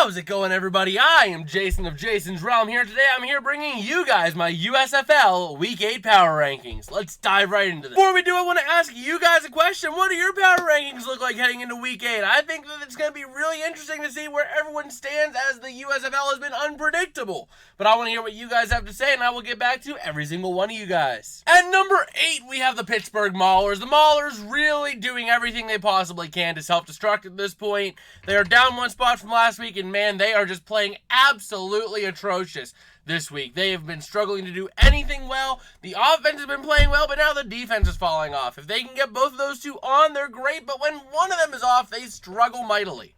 How's it going, everybody? I am Jason of Jason's Realm here. Today I'm here bringing you guys my USFL Week 8 Power Rankings. Let's dive right into this. Before we do, I want to ask you guys a question. What do your Power Rankings look like heading into Week 8? I think that it's going to be really interesting to see where everyone stands, as the USFL has been unpredictable. But I want to hear what you guys have to say, and I will get back to every single one of you guys. At number 8, we have the Pittsburgh Maulers. The Maulers really doing everything they possibly can to self-destruct at this point. They are down one spot from last week, and man, they are just playing absolutely atrocious this week. They have been struggling to do anything well. The offense has been playing well, but now the defense is falling off. If they can get both of those two on, they're great, but when one of them is off, they struggle mightily.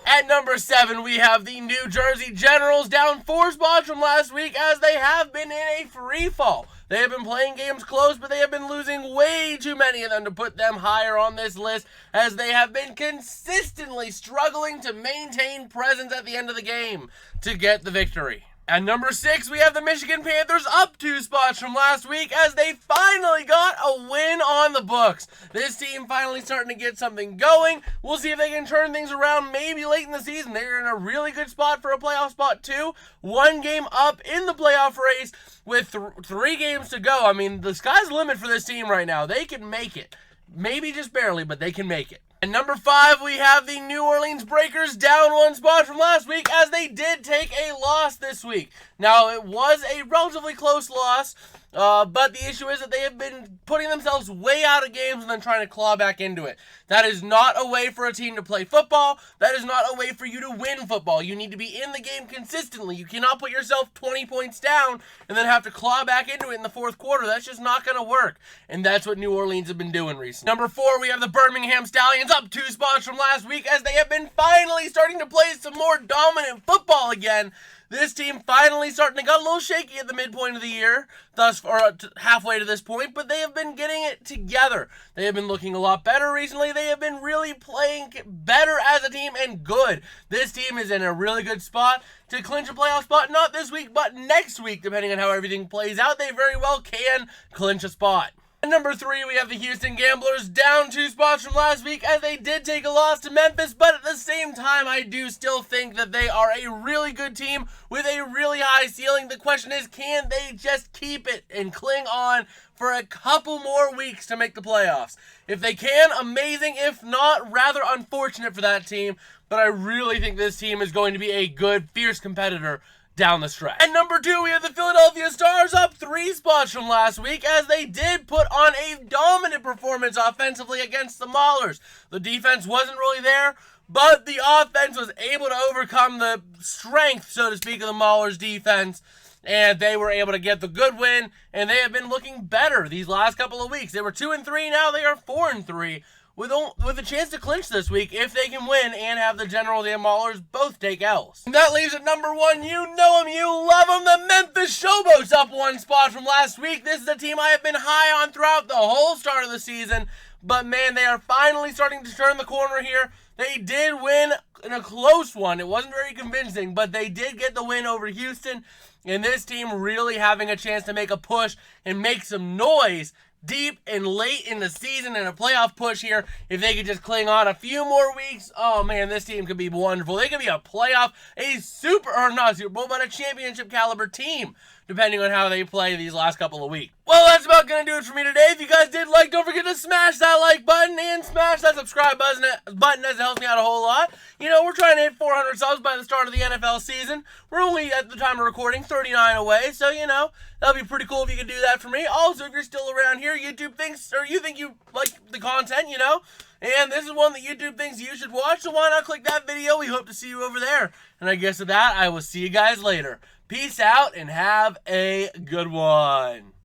At number 7, we have the New Jersey Generals, down 4 spots from last week, as they have been in a free fall. They have been playing games close, but they have been losing way too many of them to put them higher on this list, as they have been consistently struggling to maintain presence at the end of the game to get the victory. At number 6, we have the Michigan Panthers, up 2 spots from last week, as they finally got a win on the books. This team finally starting to get something going. We'll see if they can turn things around maybe late in the season. They're in a really good spot for a playoff spot too. 1 game up in the playoff race with 3 games to go. I mean, the sky's the limit for this team right now. They can make it. Maybe just barely, but they can make it. At number 5, we have the New Orleans Breakers, down 1 spot from last week, as they did take a loss this week. Now, it was a relatively close loss, but the issue is that they have been putting themselves way out of games and then trying to claw back into it. That is not a way for a team to play football. That is not a way for you to win football. You need to be in the game consistently. You cannot put yourself 20 points down and then have to claw back into it in the fourth quarter. That's just not going to work, and that's what New Orleans have been doing recently. Number 4, we have the Birmingham Stallions, up 2 spots from last week, as they have been finally starting to play some more dominant football again. This team finally starting to get a little shaky at the midpoint of the year, thus far halfway to this point, but they have been getting it together. They have been looking a lot better recently. They have been really playing better as a team and good. This team is in a really good spot to clinch a playoff spot, not this week, but next week, depending on how everything plays out. They very well can clinch a spot. At number 3, we have the Houston Gamblers, down 2 spots from last week, as they did take a loss to Memphis, but at the same time, I do still think that they are a really good team with a really high ceiling. The question is, can they just keep it and cling on for a couple more weeks to make the playoffs? If they can, amazing. If not, rather unfortunate for that team, but I really think this team is going to be a good, fierce competitor down the stretch. At number 2, we have the Philadelphia Stars, up 3 spots from last week, as they did put on a dominant performance offensively against the Maulers. The defense wasn't really there, but the offense was able to overcome the strength, so to speak, of the Maulers defense, and they were able to get the good win, and they have been looking better these last couple of weeks. They were 2-3, now they are 4-3. With a chance to clinch this week if they can win and have the Generals and Maulers both take L's. And that leaves at number 1, you know them, you love them, the Memphis Showboats, up 1 spot from last week. This is a team I have been high on throughout the whole start of the season, but man, they are finally starting to turn the corner here. They did win in a close one. It wasn't very convincing, but they did get the win over Houston, and this team really having a chance to make a push and make some noise deep and late in the season in a playoff push here. If they could just cling on a few more weeks, oh man, this team could be wonderful. They could be a playoff, not a Super Bowl, but a championship caliber team, depending on how they play these last couple of weeks. Well, that's about going to do it for me today. If you guys did like, don't forget to smash that like button and smash that subscribe button, as it helps me out a whole lot. You know, we're trying to hit 400 subs by the start of the NFL season. We're only, at the time of recording, 39 away, so, you know, that'll be pretty cool if you could do that for me. Also, if you're still around here, YouTube thinks, or you think you like the content, you know, and this is one that YouTube thinks you should watch, so why not click that video? We hope to see you over there. And I guess with that, I will see you guys later. Peace out and have a good one.